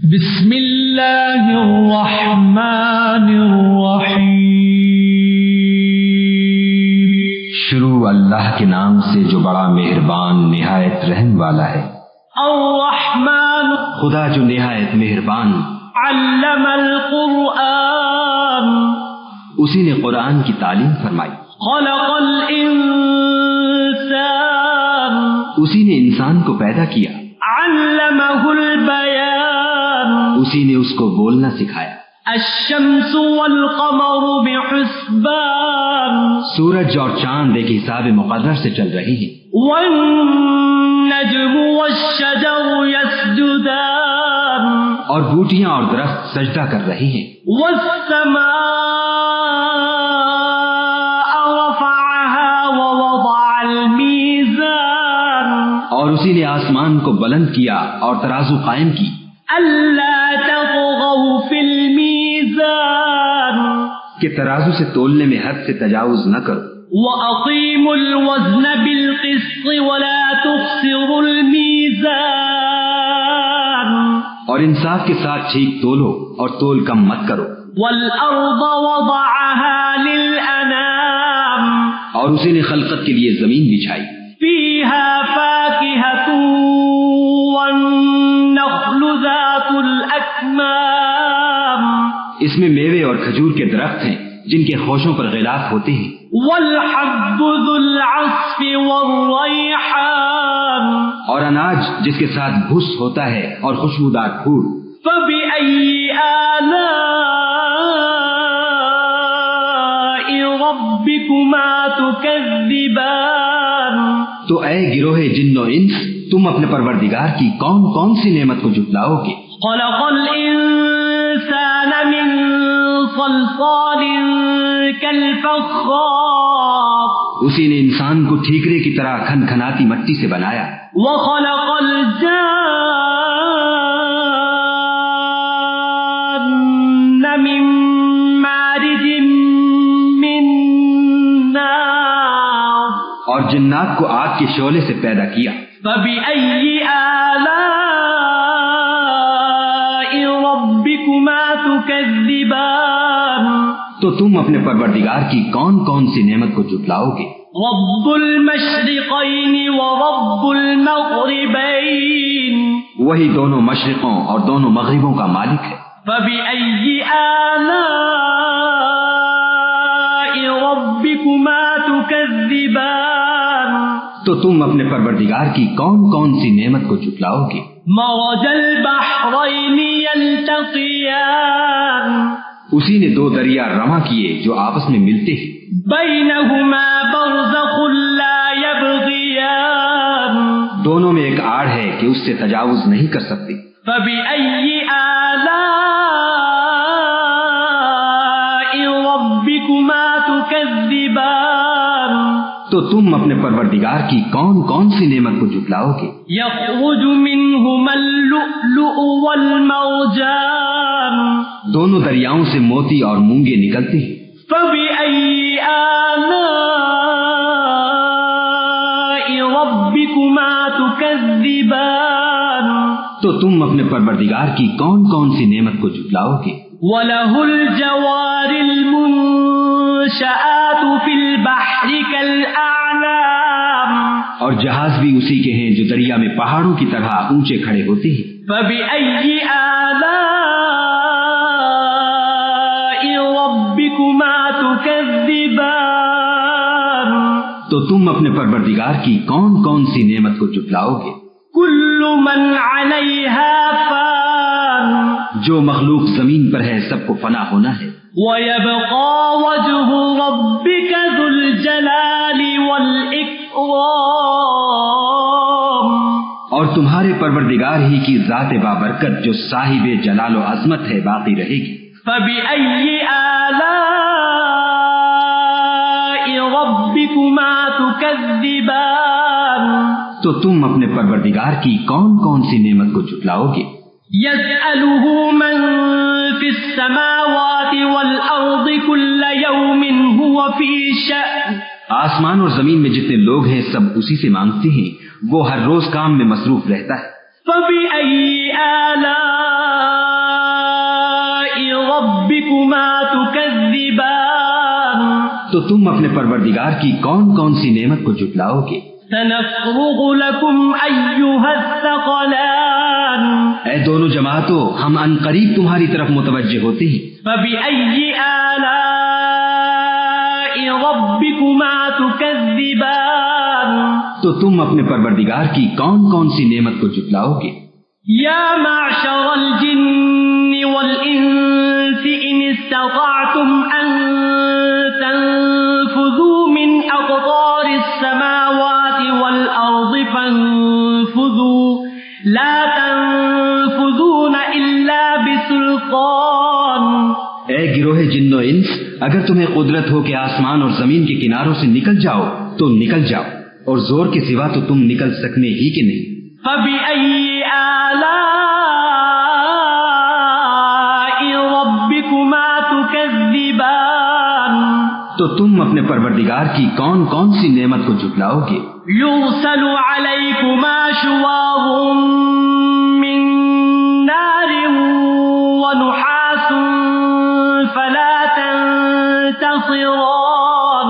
بسم اللہ الرحمن الرحیم، شروع اللہ کے نام سے جو بڑا مہربان نہایت رحم والا ہے۔ الرحمن، خدا جو نہایت مہربان، علم القرآن، اسی نے قرآن کی تعلیم فرمائی۔ خلق الانسان، اسی نے انسان کو پیدا کیا۔ علمہ البیان، اسی نے اس کو بولنا سکھایا۔ الشمس والقمر بحسبان، سورج اور چاند ایک حساب مقرر سے چل رہی ہیں۔ والنجم والشجر يسجدان، اور بوٹیاں اور درخت سجدہ کر رہی ہیں۔ والسماء رفعها ووضع الميزان، اور اسی نے آسمان کو بلند کیا اور ترازو قائم کی۔ ألا تطغوا في الميزان، کہ ترازو سے تولنے میں حد سے تجاوز نہ کرو۔ وأقيموا الوزن بالقسط ولا تخسروا الميزان، اور انصاف کے ساتھ ٹھیک تولو اور تول کم مت کرو۔ والأرض وضعها للأنام، اور اسی نے خلقت کے لیے زمین بچھائی۔ فيها فاكهة والنخل ذات الأكمام، اس میں میوے اور کھجور کے درخت ہیں جن کے خوشوں پر غلاف ہوتے ہیں۔ والحب ذو العصف والريحان، اور اناج جس کے ساتھ بھس ہوتا ہے اور خوشبودار پھول۔ فبأي آلاء ربكما تكذبان، تو اے گروہ جن و انس، تم اپنے پروردگار کی کون کون سی نعمت کو جھٹلاؤ گے؟ خلق الإنسان من صلصال كالفخار، اسی نے انسان کو ٹھیکرے کی طرح کھنکھناتی مٹی سے بنایا۔ وخلق الجان من مارج من نار، اور جنات کو آگ کے شعلے سے پیدا کیا۔ فبأي آلاء ربكما تكذبان، تو تم اپنے پروردگار کی کون کون سی نعمت کو جھٹلاؤ گے؟ رب المشرقين ورب المغربين، وہی دونوں مشرقوں اور دونوں مغربوں کا مالک ہے۔ فبأي آلاء ربكما تكذبان، تو تم اپنے پروردگار کی کون کون سی نعمت کو جھٹلاؤ گے؟ مرج البحرين يلتقيان، اسی نے دو دریا رواں کیے جو آپس میں ملتے ہیں۔ بينهما برزخ لا يبغيان، دونوں میں ایک آڑ ہے کہ اس سے تجاوز نہیں کر سکتے۔ فبأي آلاء ربكما تكذبان، تو تم اپنے پروردگار کی کون کون سی نعمت کو جھٹلاؤ گے؟ يخرج منهما اللؤلؤ والمرجان، دونوں دریاؤں سے موتی اور مونگے نکلتے ہیں۔ فبأي آلاء ربكما تكذبان، تو تم اپنے پروردگار کی کون کون سی نعمت کو جھٹلاؤ گے؟ وله الجوار المنشآت في البحر كالأعلام، اور جہاز بھی اسی کے ہیں جو دریا میں پہاڑوں کی طرح اونچے کھڑے ہوتے ہیں۔ فبأي آلاء ربكما تكذبان، تو تم اپنے پروردگار کی کون کون سی نعمت کو جھٹلاؤ گے؟ كل من عليها فان، جو مخلوق زمین پر ہے سب کو فنا ہونا ہے۔ ويبقى وجه ربك ذو الجلال والإكرام، اور تمہارے پروردگار ہی کی ذات بابرکت جو صاحب جلال و عظمت ہے باقی رہے گی۔ فبأي آلاء ربكما تكذبان، تو تم اپنے پروردگار کی کون کون سی نعمت کو جھٹلاؤ گے؟ يسأله من في السماوات والأرض كل يوم هو في شأن، آسمان اور زمین میں جتنے لوگ ہیں سب اسی سے مانگتے ہیں، وہ ہر روز کام میں مصروف رہتا ہے۔ فبأي آلاء ربكما تكذبان تو تم اپنے پروردگار کی کون کون سی نعمت کو جھٹلاؤ گے؟ سنفرغ لكم أيها الثقلان اے دونوں جماعتوں، ہم ان قریب تمہاری طرف متوجہ ہوتے ہیں۔ فبأي آلاء ربكما تكذبان تو تم اپنے پروردگار کی کون کون سی نعمت کو جھٹلاؤ گے؟ يا معشر الجن والإنس إن استطعتم أن تنفذوا من أقطار السماوات والأرض فانفذوا لا تنفذون إلا بسلطان اے گروہ جن و انس، اگر تمہیں قدرت ہو کہ آسمان اور زمین کے کناروں سے نکل جاؤ تو نکل جاؤ، اور زور کے سوا تو تم نکل سکنے ہی کہ نہیں۔ فبأي آلاء ربكما تكذبان تو تم اپنے پروردگار کی کون کون سی نعمت کو جھٹلاؤ گے؟ يرسل عليكما شواظ من نار ونحاس فلا تنتصران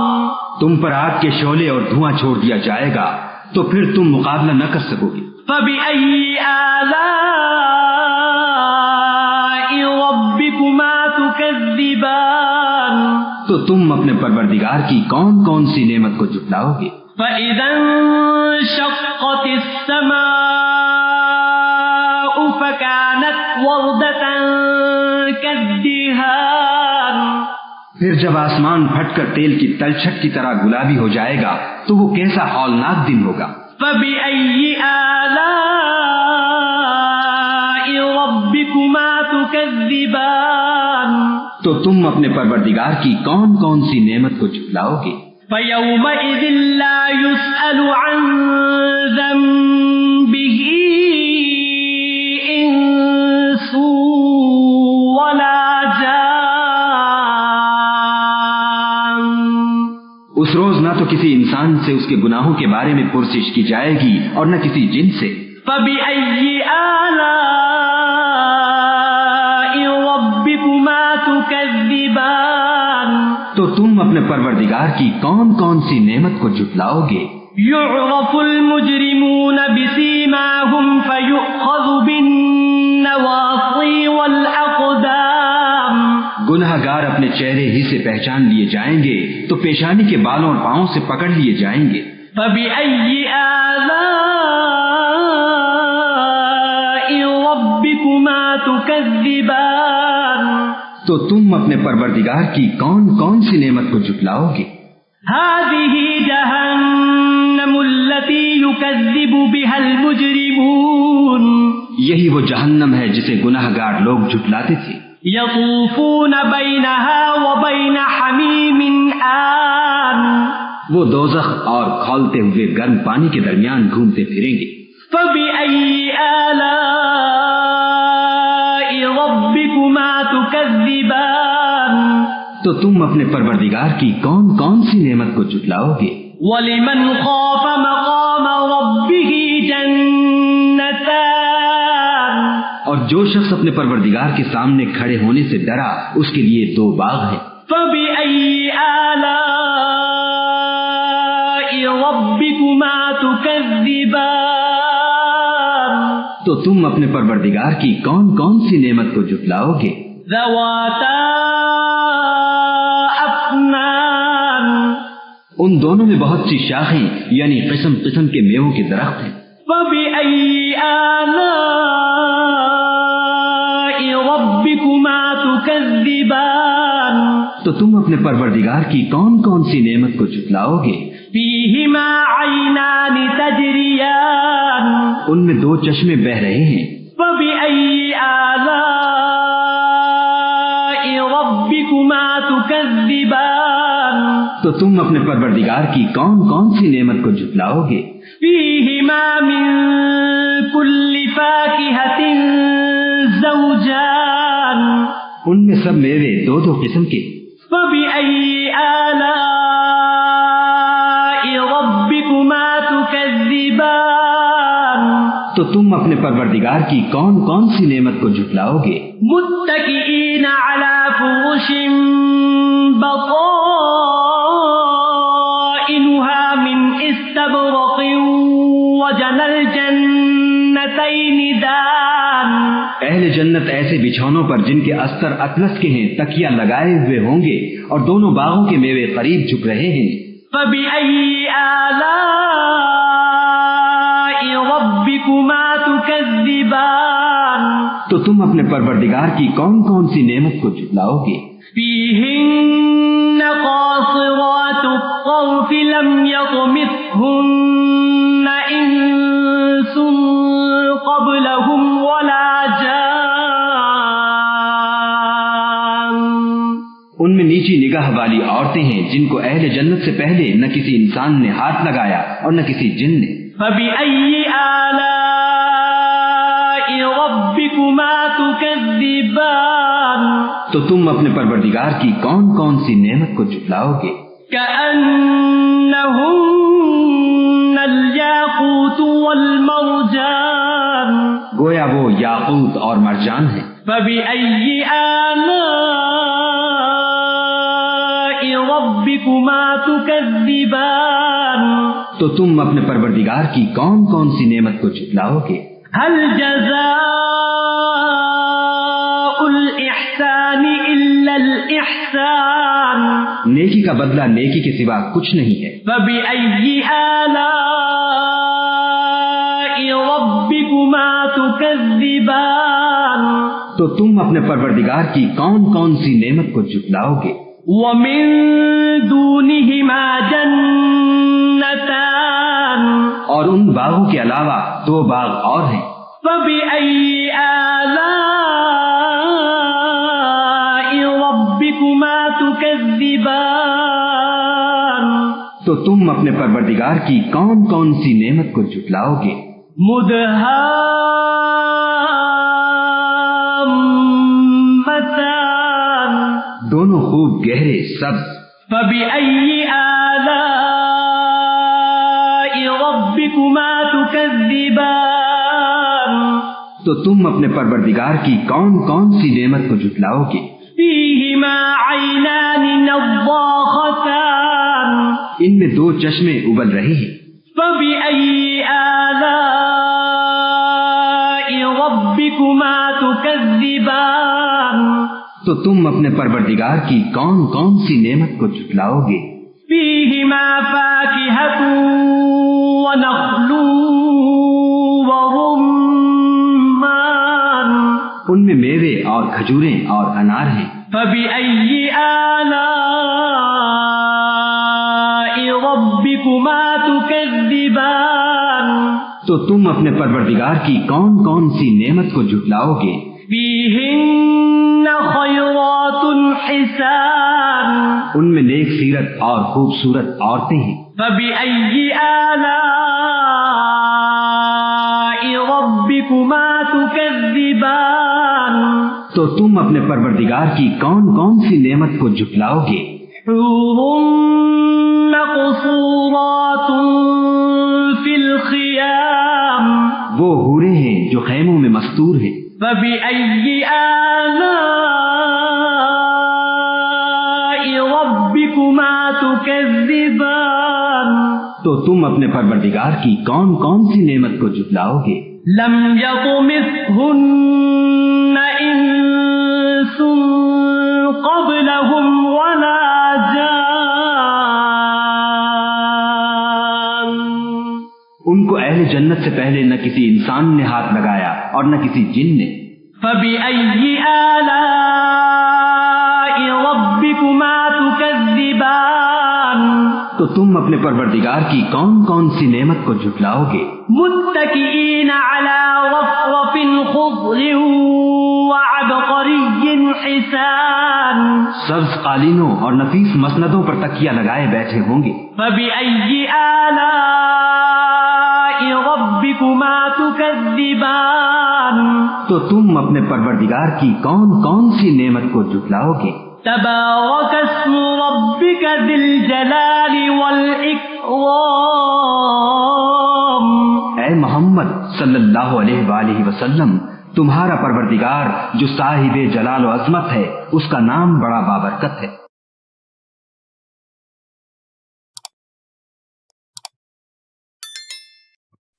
تم پر آگ کے شعلے اور دھواں چھوڑ دیا جائے گا تو پھر تم مقابلہ نہ کر سکو گے۔ فبأي آلاء ربكما تكذبان تو تم اپنے پروردگار کی کون کون سی نعمت کو جھٹلاؤ گے؟ فإذا انشقت السماء فكانت وردة كالدهان پھر جب آسمان پھٹ کر تیل کی تلچھٹ کی طرح گلابی ہو جائے گا تو وہ کیسا ہولناک دن ہوگا۔ فبأي آلاء ربكما تكذبان تو تم اپنے پروردگار کی کون کون سی نعمت کو جھٹلاؤ گے؟ فيومئذ لا يسأل عن ذنبه إنس ولا جان اس روز نہ تو کسی انسان سے اس کے گناہوں کے بارے میں پرسش کی جائے گی اور نہ کسی جن سے۔ فبأي آلاء ربكما تكذبان تو تم اپنے پروردگار کی کون کون سی نعمت کو جھٹلاؤ گے؟ يعرف المجرمون بسيماهم فيؤخذ بالنواصي والأقدام گناہ گار اپنے چہرے ہی سے پہچان لیے جائیں گے تو پیشانی کے بالوں اور پاؤں سے پکڑ لیے جائیں گے۔ فبأي آلاء ربكما تكذبان تو تم اپنے پروردگار کی کون کون سی نعمت کو جھٹلاؤ گے؟ هذه جهنم التي يكذب بها المجرمون یہی وہ جہنم ہے جسے گناہ گار لوگ جھٹلاتے تھے۔ يطوفون بينها وبين حميم آن وہ دوزخ اور کھولتے ہوئے گرم پانی کے درمیان گھومتے پھریں گے۔ فبأي آلاء ربكما تكذبان تو تم اپنے پروردگار کی کون کون سی نعمت کو جھٹلاؤ گے؟ ولمن خاف مقام ربه جنتان اور جو شخص اپنے پروردگار کے سامنے کھڑے ہونے سے ڈرا اس کے لیے دو باغ ہیں۔ فبأي آلاء ربكما تكذبان تو تم اپنے پروردگار کی کون کون سی نعمت کو جھٹلاؤ گے؟ ذواتا افنان ان دونوں میں بہت سی شاخیں یعنی قسم قسم کے میووں کے درخت ہیں۔ فبأي آلاء ربكما تكذبان تو تم اپنے پروردگار کی کون کون سی نعمت کو جھٹلاؤ گے؟ فيهما عينان تجريان ان میں دو چشمے بہ رہے ہیں۔ فبأي آلاء ربكما تكذبان تو تم اپنے پروردگار کی کون کون سی نعمت کو جھٹلاؤ گے؟ فيهما من كل فاكهة زوجان ان میں سب میوے دو دو قسم کے۔ فبأي آلاء ربكما تكذبان تو تم تم اپنے پروردگار کی کون کون سی نعمت کو جھٹلاؤ گے؟ متكئين على فرش بطائنها من استبرق وجنى الجنتين دان. اہل جنت ایسے بچھونوں پر جن کے استر اطلس کے ہیں تکیہ لگائے ہوئے ہوں گے اور دونوں باغوں کے میوے قریب جھک رہے ہیں. فبأي آلاء ربكما تكذبان. تو تم اپنے پروردگار کی کون کون سی نعمت کو جھٹلاؤ گے؟ فيهن قاصرات الطرف لم يطمثهن إنس قبلهم ولا جان. ان میں نیچی نگاہ والی عورتیں ہیں جن کو اہل جنت سے پہلے نہ کسی انسان نے ہاتھ لگایا اور نہ کسی جن نے. فبأي آلاء ربكما تكذبان. تو تم اپنے پروردگار کی کون کون سی نعمت کو جھٹلاؤ گے؟ كأنهن الياقوت والمرجان. گویا وہ یاقوت اور مرجان ہیں. فبأي آلاء ربكما تكذبان. تو تم اپنے پروردگار کی کون کون سی نعمت کو جھٹلاؤ گے؟ هل جزاء الإحسان إلا الإحسان. نیکی کا بدلہ نیکی کے سوا کچھ نہیں ہے. فبأي آلاء ربكما تكذبان. تو تم اپنے پروردگار کی کون کون سی نعمت کو جھٹلاؤ گے؟ ومن دونهما جنتان. اور ان باغوں کے علاوہ دو باغ اور ہیں. فبأي آلاء ربكما تكذبان. تو تم اپنے پروردگار کی کون کون سی نعمت کو جھٹلاؤ گے؟ مدهامتان. دونوں خوب گہرے سبز. فبأي آلاء ربكما تكذبان. تو تم اپنے پروردگار کی کون کون سی نعمت کو جھٹلاؤ گے؟ فيهما عينان نضاختان. ان میں دو چشمے ابل رہے ہیں. فبأي آلاء ربكما تكذبان. تو تم اپنے پروردگار کی کون کون سی نعمت کو جھٹلاؤ گے؟ فيهما فاكهة ونخل ورمان. ان میں میوے اور کھجوریں اور انار ہیں. فبأي آلاء ربكما تكذبان. تو تم اپنے پروردگار کی کون کون سی نعمت کو جھٹلاؤ گے؟ فيهن خيرات حسان. ان میں نیک سیرت اور خوبصورت عورتیں ہیں. فبأي آلاء ربكما تكذبان. تو تم اپنے پروردگار کی کون کون سی نعمت کو جھٹلاؤ گے؟ حور مقصورات في الخيام. وہ حوریں ہیں جو خیموں میں مستور ہیں. فبأي آلاء ربكما تكذبان. تو تم اپنے پروردگار کی کون کون سی نعمت کو جھٹلاؤ گے؟ لم يطمثهن إنس قبلهم ولا جان. ان کو اہل جنت سے پہلے نہ کسی انسان نے ہاتھ لگایا اور نہ کسی جن نے. فبأي آلاء ربكما تكذبان. تو تم اپنے پروردگار کی کون کون سی نعمت کو جھٹلاؤ گے؟ متكئين على رفرف خضر وعبقري حسان. سبز قالینوں اور نفیس مسندوں پر تکیہ لگائے بیٹھے ہوں گے. فبأي آلاء ربكما تكذبان. تو تم اپنے پروردگار کی کون کون سی نعمت کو جھٹلاؤ گے؟ تبارك اسم ربك ذي الجلال والإكرام. ऐ मोहम्मद सल्लल्लाहु अलैहि वसल्लम, तुम्हारा परवरदिगार जो साहिबे जलाल व अजमत है, उसका नाम बड़ा बाबरकत है।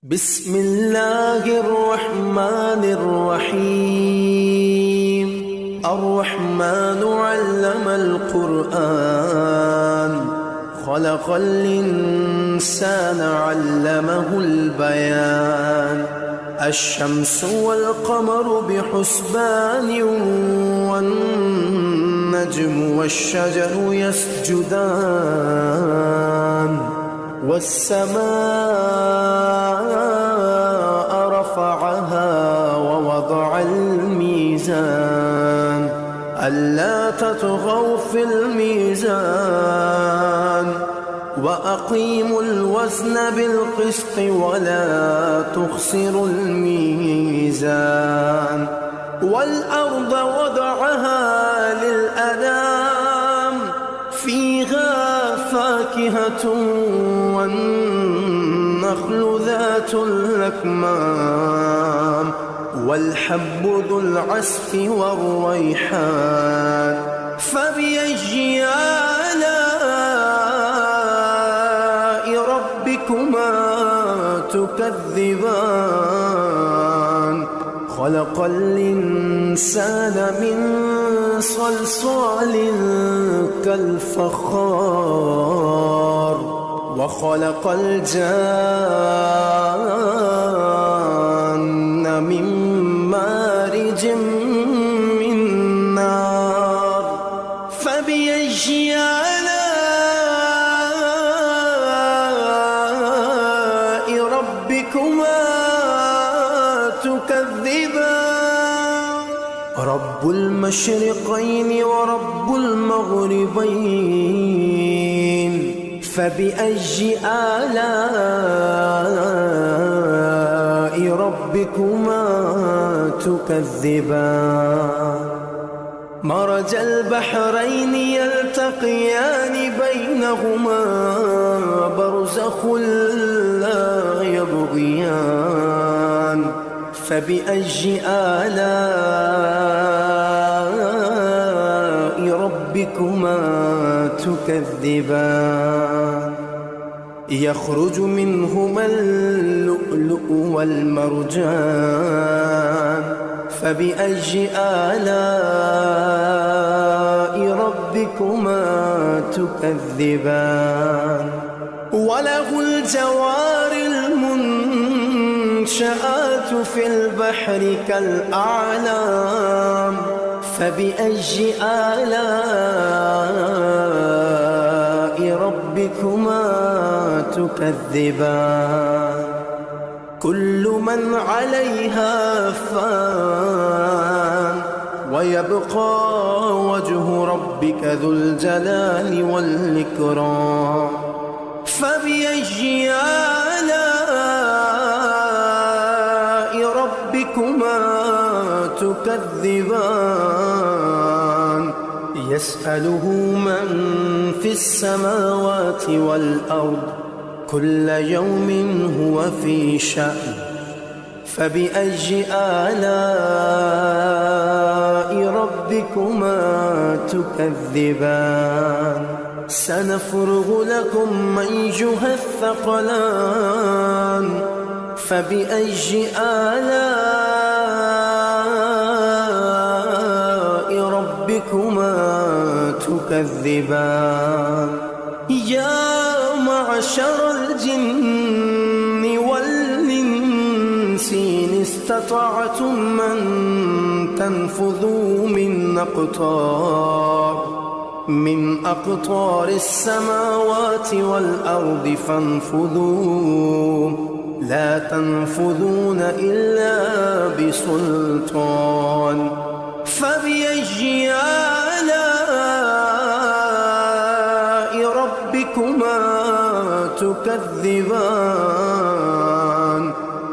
बिस्मिल्लाहिर्रहमानिर्रहीम। अर्रहमानु अल्लमल क़ुरआन, खलक़ल इंसान अल्लमहुल बयान। अश्शम्सु वल क़मरु बिहुस्बान, वन्नज्मु वश्शजरु यस्जुदान। वस्समाअ रफ़अहा ववضअल मीज़ान, अल्ला ततग़ौ फ़िल मीज़ान। वअक़ीमुल वज़्न बिलक़िस्ति वला तुख़्सिरुल मीज़ान। वल्अर्ज़ वضعहा लिलअनाम, फ़ीहा फ़ाकिहةٌ वन्नख़्लु ذातुल अक्माम, वल्हब्बु ذुल अस्फ़ि वर्रैहान। फ़बिअय्यि आलाइ रब्बिकुमा तुकज़्ज़िबान। खलक़ल इंसान मिन सलसालिन कल्फ़ख़्ख़ार, वख़लक़ल जान्न मिन मारिजिम मिन नार। फ़बिअय्यि आलाइ रब्बिकुमा तुकज़्ज़िबान। रब्बुल मशरिक़ैन व रब्बुल मग़रिबैन, फ़बिअय्यि आलाइ रब्बिकुमा तुकज़्ज़िबान। मरजल बहरैन यल्तक़ियान, बैनहुमा बरज़ख़ुन ला यबग़ियान। फ़बिअय्यि आलाइ रब्बिकुमा तुकज़्ज़िबान। यख़्रुजु मिनहुमल लुअ्लुअु वल मरजान, फ़बिअय्यि आलाइ रब्बिकुमा तुकज़्ज़िबान। वलहुल जवारिल मुनशआतु फ़िल बहरि कल्अअलाम, फ़बिअय्यि आलाइ रब्बिकुमा तुकज़्ज़िबान। कुल्लु मन अलैहा फ़ान, वयब्क़ा वज्हु रब्बिका ज़ुल जलालि वल इक्राम। फ़बिअय्यि आलाइ रब्बिकुमा तुकज़्ज़िबान। यसअलुहु मन फ़िस्समावाति वल अर्द, कुल्ल यौमिन हुवा फ़ी शअन। फ़बिअय्यि आलाइ रब्बिकुमा तुकज़्ज़िबान। सनफ़्रुग़ु लकुम अय्युहस सक़लान, फ़बिअय्यि आलाइ रब्बिकुमा तुकज़्ज़िबान। या मअशरल जिन्नि वल इंसि इन इस्ततअतुम अन तनफुज़ू من أقطار السماوات والأرض فانفذوا لا تنفذون إلا بسلطان. فبأي آلاء ربكما تكذبان؟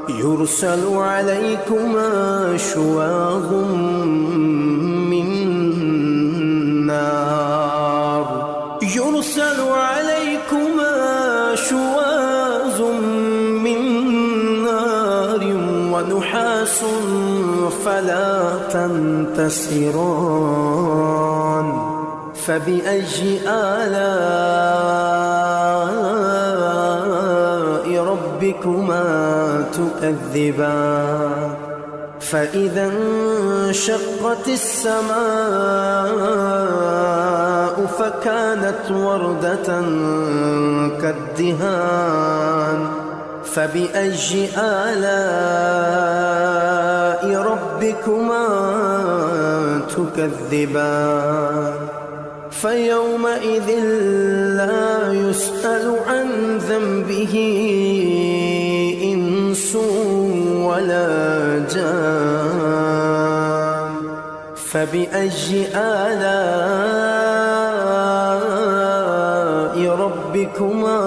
يرسل عليكما شواظ من نار، يرسل عليكما شواظ من نار شمس فلا تنتصران فبأي آلاء ربكما تكذبان فإذا انشقت السماء فكانت وردة كالدهان فبأي آلاء ربكما تكذبان فيومئذ لا يسأل عن ذنبه إنس ولا جان فبأي آلاء ربكما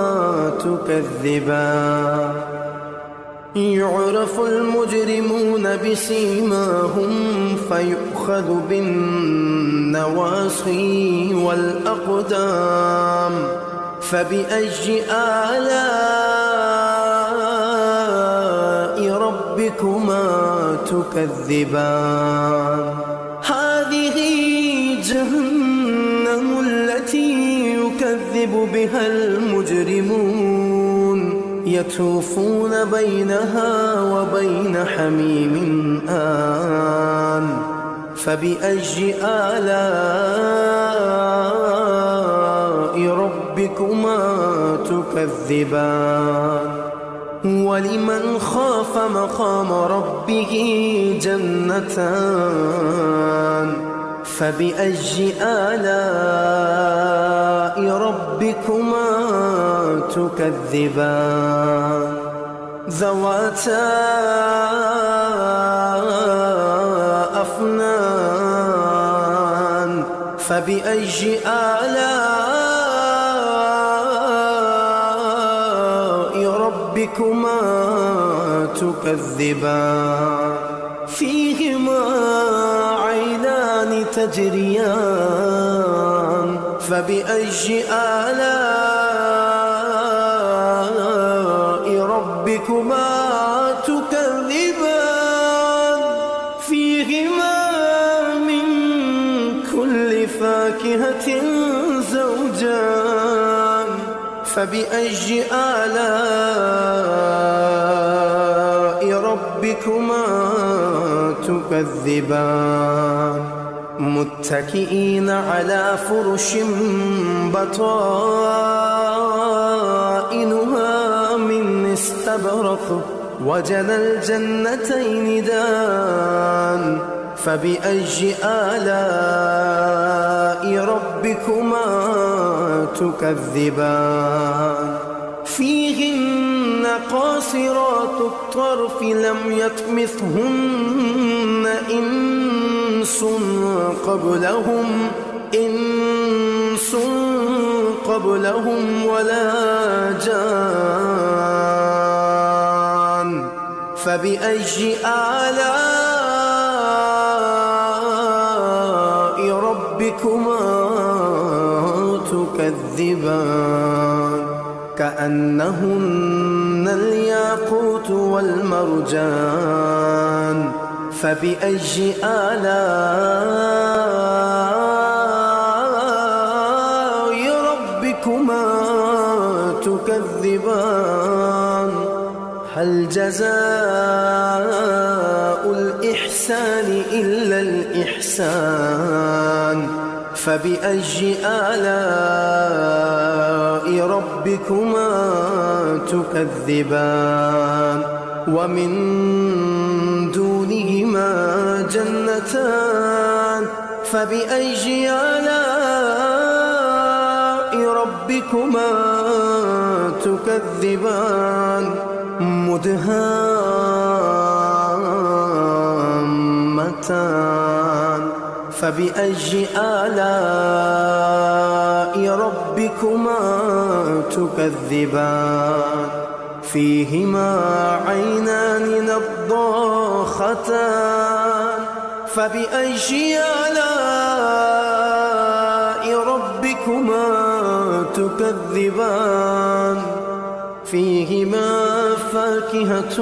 تكذبان يعرف المجرمون بسيماهم فيؤخذ بالنواصي والأقدام فبأي آلاء ربكما تكذبان هذه جهنم التي يكذب بها المجرمون يطوفون بينها وبين حميم آن فبأي آلاء ربكما تكذبان ولمن خاف مقام ربه جنتان فبأي آلاء ربكما تكذبان ذواتا أفنان فبأي آلاء ربكما تكذبان فيهما عينان تجريان فبأي آلاء ربكما تكذبان فيهما من كل فاكهة زوجان فبأي آلاء ربكما تكذبان متكئين على فرش بطائنها من استبرق وجنى الجنتين دان فبأي آلاء ربكما تكذبان فيهن قاصرات الطرف لم يطمثهن إنس قبلهم ولا جان فبأي آلاء ربكما تكذبان كأنهن الياقوت والمرجان فبأي آلاء ربكما تكذبان هل جزاء الإحسان إلا الإحسان فبأي آلاء ربكما تكذبان ومن دونهما جنتان فبأي آلاء ربكما تكذبان مدهامتان فبأي آلاء ربكما تكذبان فيهما عينان نضاختان فبأي آلاء ربكما تكذبان فيهما فاكهة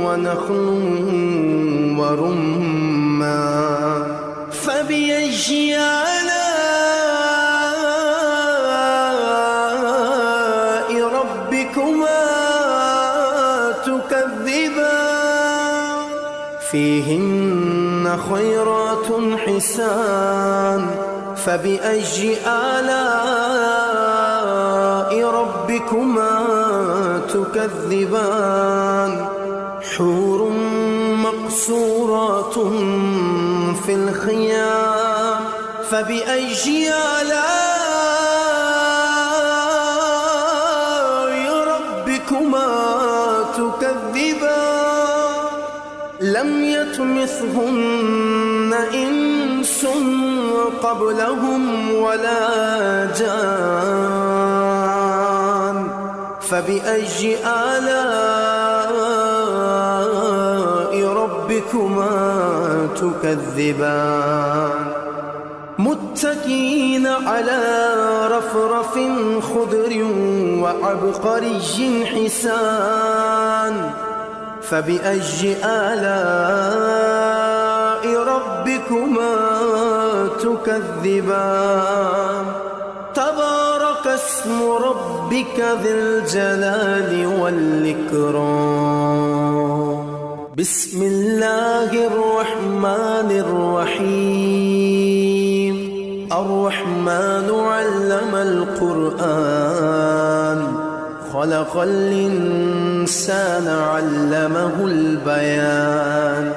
ونخل ورمان فبأي آلاء ربكما تكذبان فيهن خيرات حسان فبأي آلاء ربكما تكذبان حور مقصورات في الخيام فبأي آلاء ربكما تكذبان لم يطمثهن إنس قبلهم ولا جان فبأي آلاء ربكما تكذبان متكئين على رفرف خضر وعبقري حسان فبأي آلاء ربكما تكذبان تبارك اسم ربك ذي الجلال والإكرام بسم الله الرحمن الرحيم الرحمن علم القرآن خلق الإنسان علمه البيان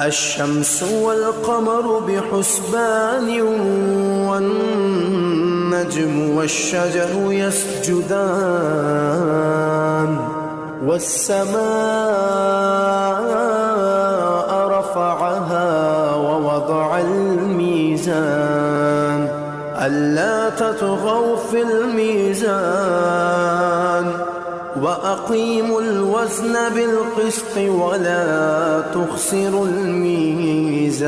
الشمس والقمر بحسبان والنجم والشجر يسجدان والسماء رفعها ووضع الميزان ألا تطغوا في الميزان وأقيموا الوزن بالقسط ولا تخسروا الميزان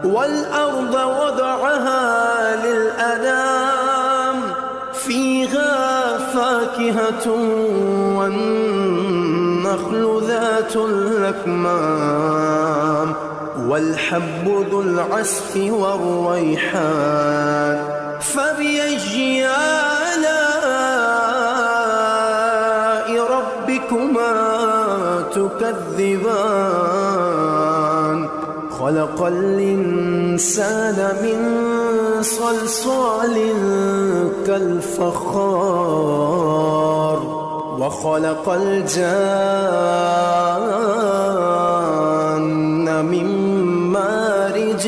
والأرض وضعها للأنام فيها فاكهة والنخل ذات الأكمام والحب ذو العصف والريحان فبأي آلاء ربكما تكذبان خلق الإنسان من صلصال كالفخار وخلق الجان من مارج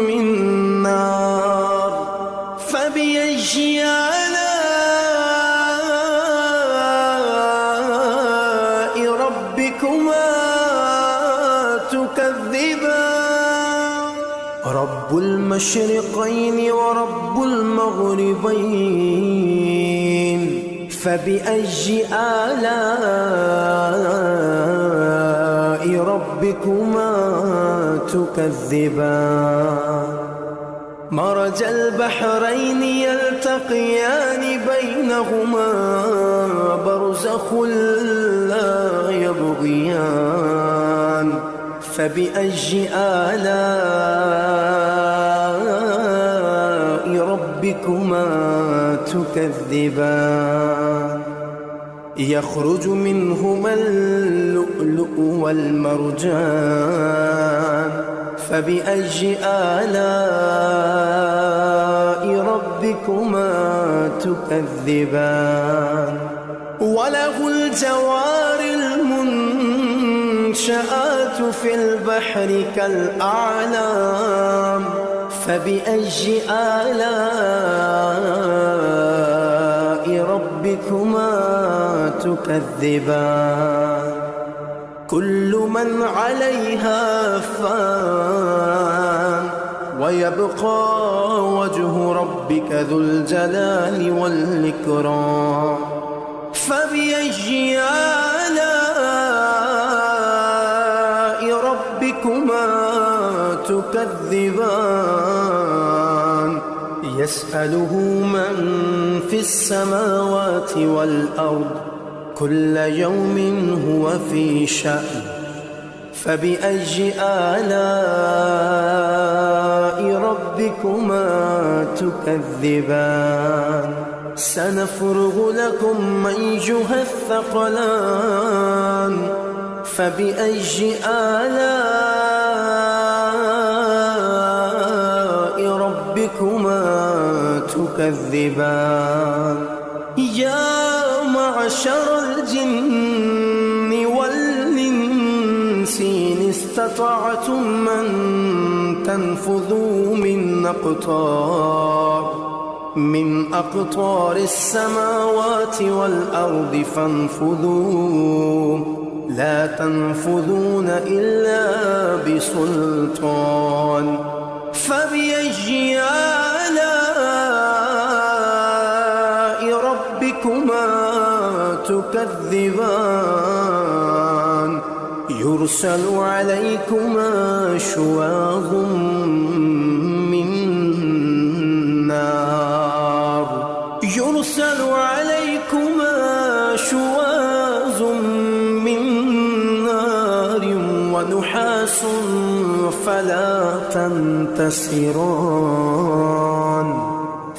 من نار فبأي آلاء ربكما تكذبان رب المشرقين ورب المغربين فبأي آلاء ربكما تكذبان مرج البحرين يلتقيان بينهما برزخ لا يبغيان فبأي آلاء ربكما تكذبان يخرج منهما اللؤلؤ والمرجان فبأي آلاء ربكما تكذبان وله الجوار المنشآت في البحر كالأعلام فبأي آلاء ربكما تكذبان كل من عليها فان ويبقى وجه ربك ذو الجلال والإكرام فبأي آلاء ربكما تكذبان يسأله من في السماوات والأرض كل يوم هو في شأن فبأي آلاء ربكما تكذبان سنفرغ لكم أيها الثقلان فبأي آلاء ربكما تكذبان يا معشر الجن والإنس إن استطعتم أن تنفذوا من أقطار السماوات والأرض فانفذوا لا تنفذون إلا بسلطان فبأي آلاء ربكما تكذبان يرسل عليكما شواظ من نار ونحاس فلا تنتصران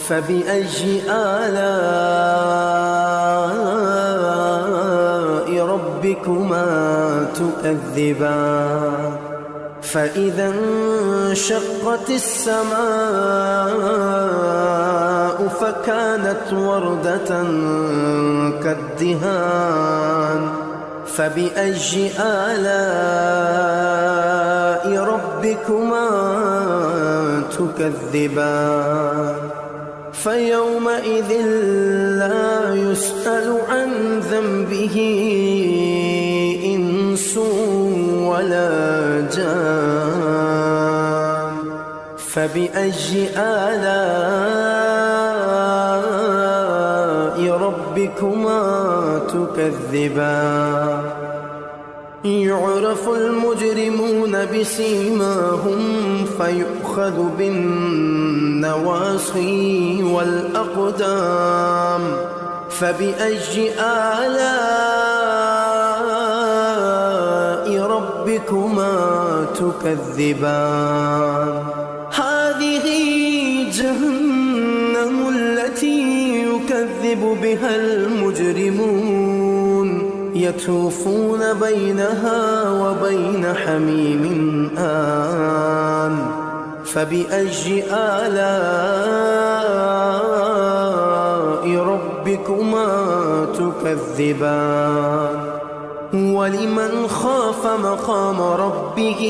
فبأي آلاء ربكما تكذبان فإذا انشقت السماء فكانت وردة كالدهان فبأي آلاء ربكما تكذبان فيومئذ لا يسأل عن ذنبه إنس ولا جان فبأي آلاء ربكما تكذبان يعرف المجرمون بسيماهم فيؤخذ بالنواصي والأقدام فبأي آلاء ربكما تكذبان هذه جهنم التي يكذب بها المجرمون يطوفون بينها وبين حميم آن فبأي آلاء ربكما تكذبان ولمن خاف مقام ربه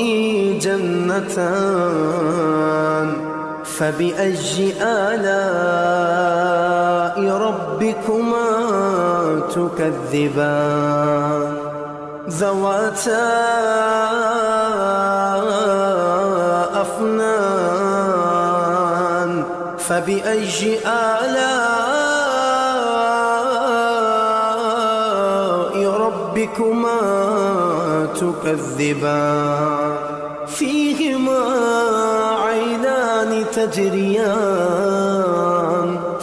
جنتان فبأي آلاء ربكما تكذبان ذواتا أفنان فبأي آلاء ربكما تكذبان فيهما عينان تجريان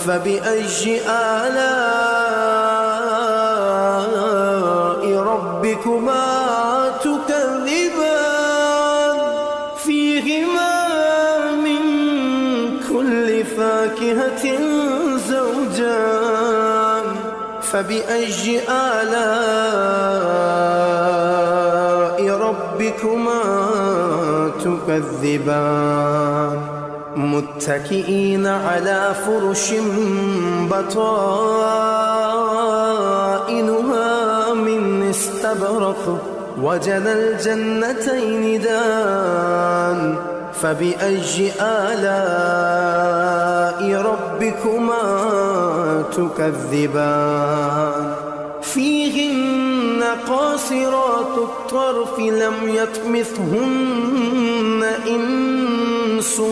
فبأي آلاء ربكما تكذبان فيهما من كل فاكهة زوجان فبأي آلاء ربكما تكذبان متكئين على فرش بطائنها من استبرق وجنى الجنتين دان فبأي آلاء ربكما تكذبان فيهن قاصرات الطرف لم يطمثهن إنس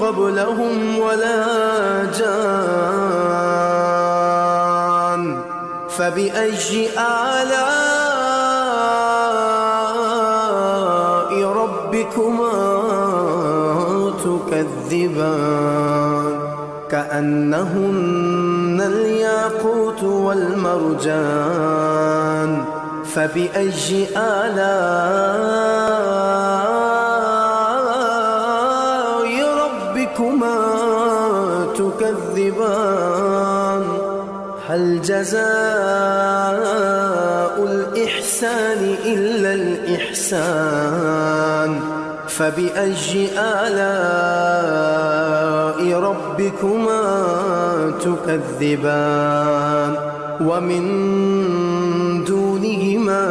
قبلهم ولا جان فبأي آلاء ربكما تكذبان كأنهن الياقوت والمرجان فبأي آلاء ربكما تكذبان هل جزاء الإحسان إلا الإحسان فبأي آلاء ربكما تكذبان ومن دونهما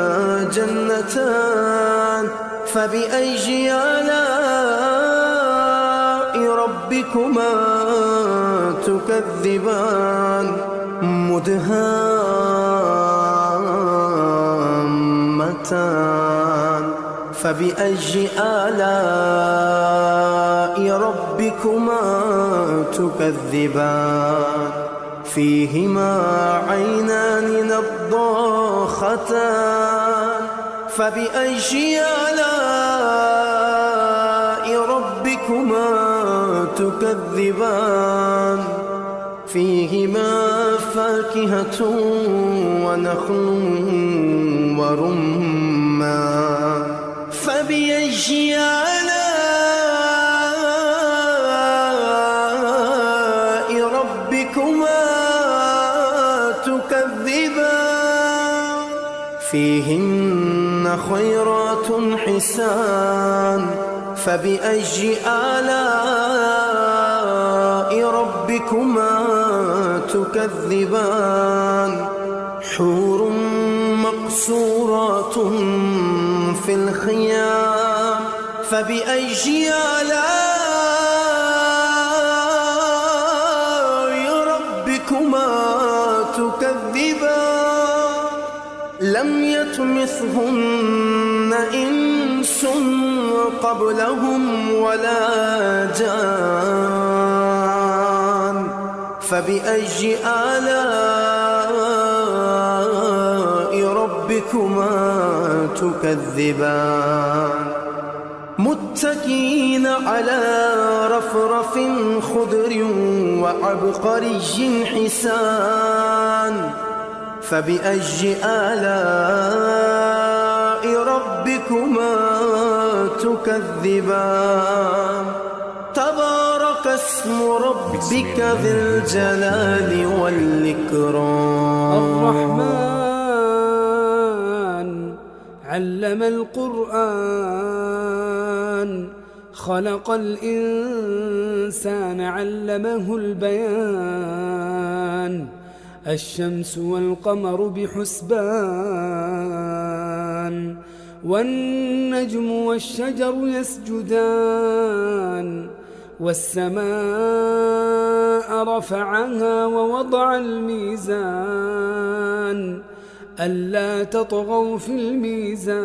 جنتان فبأي آلاء ربكما تكذبان مدهامتان فبأي آلاء ربكما تكذبان فيهما عينان نضاختان فبأي آلاء ربكما تكذبان فيهما فاكهة ونخل ورمان فبأي آلاء ربكما تكذبان فيهن خيرات حسان فبأي آلاء ربكما تكذبان حور مقصورات في الخيام فبأي آلاء ربكما تكذبان لم يطمثهن إنس قبلهم ولا جان فبأي آلاء ربكما تكذبان متكئين على رفرف خضر وعبقري حسان فبأي آلاء ربكما تكذبان تبارك اسم ربك ذي الجلال والإكرام الرحمن علم القرآن خلق الإنسان علمه البيان الشمس والقمر بحسبان والنجم والشجر يسجدان والسماء رفعها ووضع الميزان ألا تطغوا في الميزان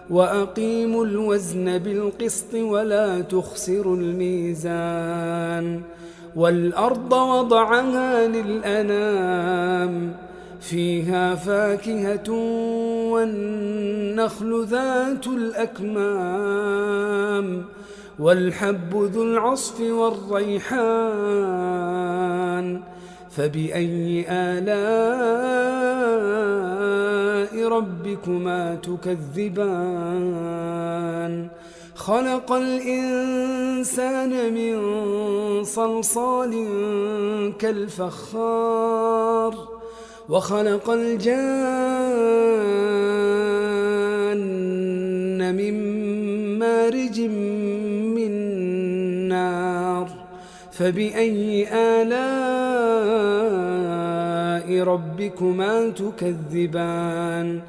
وأقيموا الوزن بالقسط ولا تخسروا الميزان والأرض وضعها للأنام فيها فاكهة والنخل ذات الأكمام والحب ذو العصف والريحان فبأي آلاء ربكما تكذبان خلق الإنسان من صلصال كالفخار وخلق الجان من مارج من نار فبأي آلاء ربكما تكذبان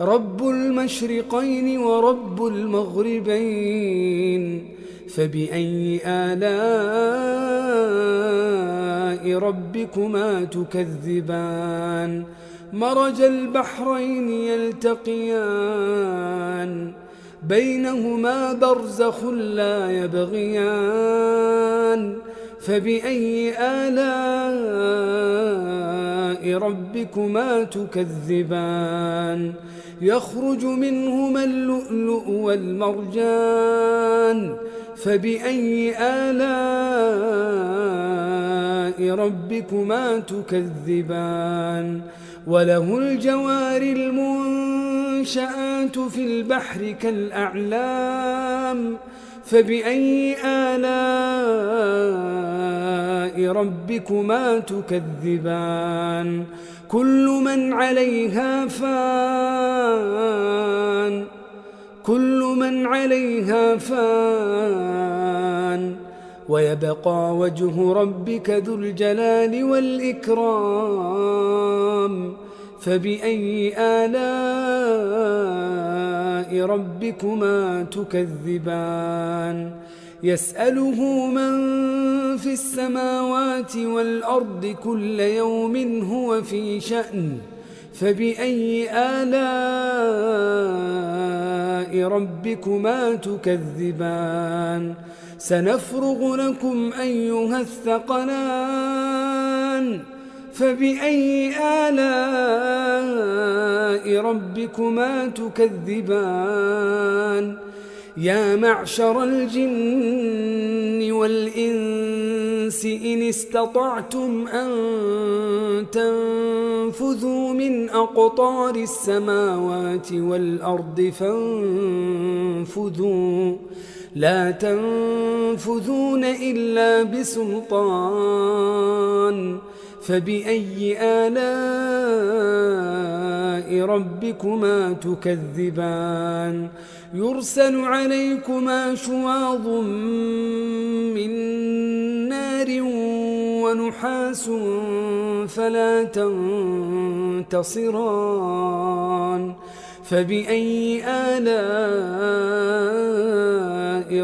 رب المشرقين ورب المغربين فبأي آلاء ربكما تكذبان مرج البحرين يلتقيان بينهما برزخ لا يبغيان فبأي آلاء ربكما تكذبان يخرج منهما اللؤلؤ والمرجان فبأي آلاء ربكما تكذبان وله الجوار المنشآت في البحر كالأعلام فبأي آلاء ربكما تكذبان كل من عليها فان ويبقى وجه ربك ذو الجلال والإكرام فبأي آلاء ربكما تكذبان يسأله من في السماوات والأرض كل يوم هو في شأن فبأي آلاء ربكما تكذبان سنفرغ لكم أيها الثقلان فبأي آلاء ربكما تكذبان يا معشر الجن والإنس إن استطعتم أن تنفذوا من أقطار السماوات والأرض فانفذوا لا تنفذون إلا بسلطان فبأي آلاء ربكما تكذبان يرسل عليكما شواظ من نار ونحاس فلا تنتصران فبأي آلاء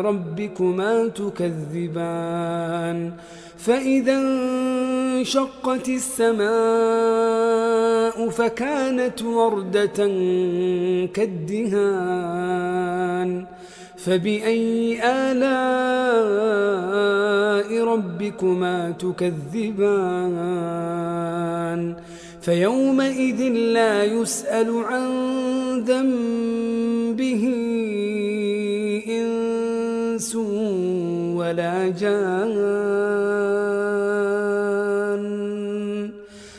ربكما تكذبان فإذا انشقت السماء فكانت وردة كالدهان فبأي آلاء ربكما تكذبان فيومئذ لا يسأل عن ذنبه إنس ولا جان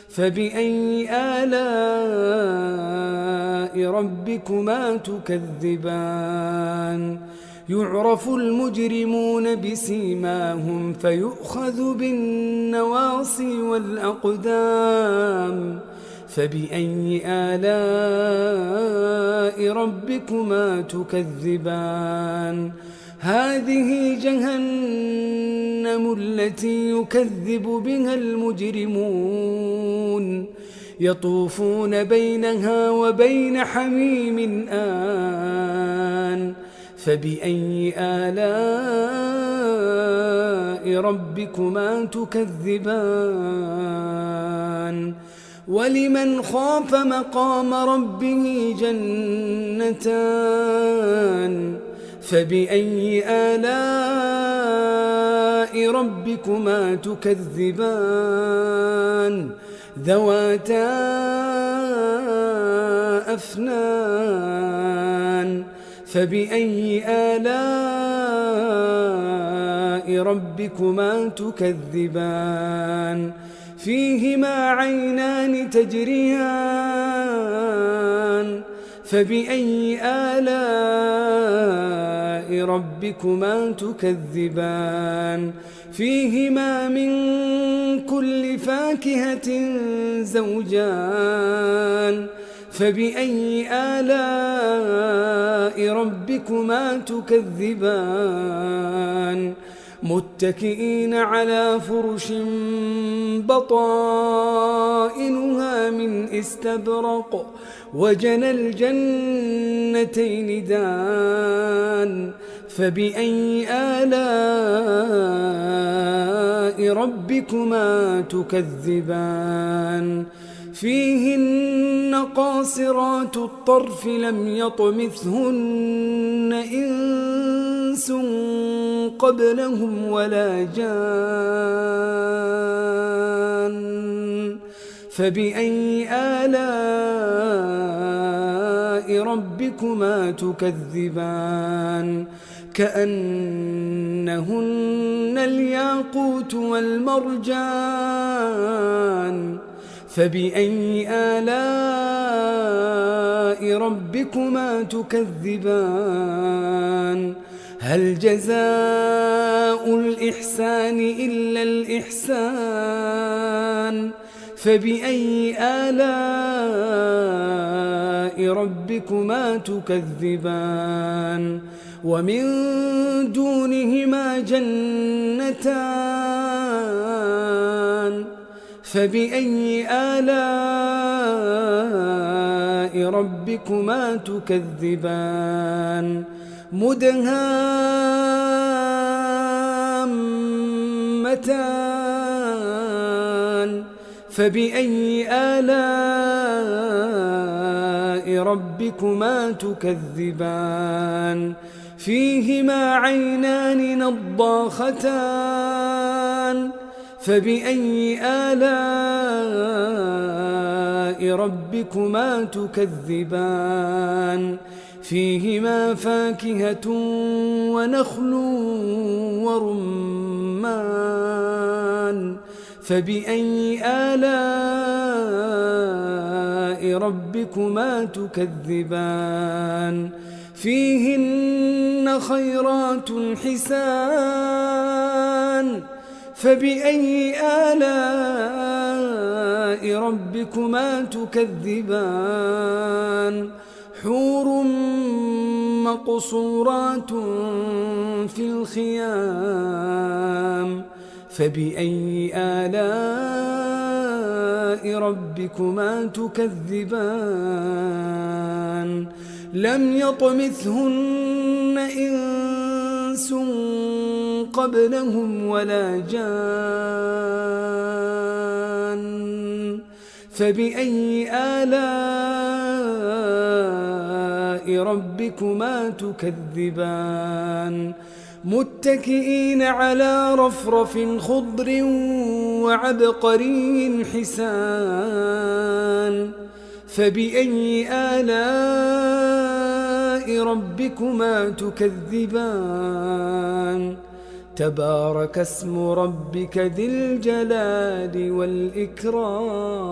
فبأي آلاء ربكما تكذبان يعرف المجرمون بسيماهم فيؤخذ بالنواصي والأقدام فبأي آلاء ربكما تكذبان هذه جهنم التي يكذب بها المجرمون يطوفون بينها وبين حميم آن فبأي آلاء ربكما تكذبان ولمن خاف مقام ربه جنتان فبأي آلاء ربكما تكذبان ذواتا أفنان فبأي آلاء ربكما تكذبان فيهما عينان تجريان فبأي آلاء ربكما تكذبان فيهما من كل فاكهة زوجان فبأي آلاء ربكما تكذبان متكئين على فرش بطائنها من استبرق وجنى الجنتين دان فبأي آلاء ربكما تكذبان فيهن قاصرات الطرف لم يطمثهن إنس قبلهم ولا جان فبأي آلاء ربكما تكذبان كأنهن الياقوت والمرجان فبأي آلاء ربكما تكذبان هل جزاء الإحسان إلا الإحسان فبأي آلاء ربكما تكذبان ومن دونهما جنتان فبأي آلاء ربكما تكذبان مدهامتان فبأي آلاء ربكما تكذبان فيهما عينان نضاختان فبأي آلاء ربكما تكذبان فيهما فاكهة ونخل ورمان فبأي آلاء ربكما تكذبان فيهن خيرات حسان فبأي آلاء ربكما تكذبان حور مقصورات في الخيام فبأي آلاء ربكما تكذبان لم يطمثهن إنس قبلهم ولا جان فبأي آلاء ربكما تكذبان متكئين على رفرف خضر وعبقري حسان فبأي آلاء ربكما تكذبان تبارك اسم ربك ذي الجلال والإكرام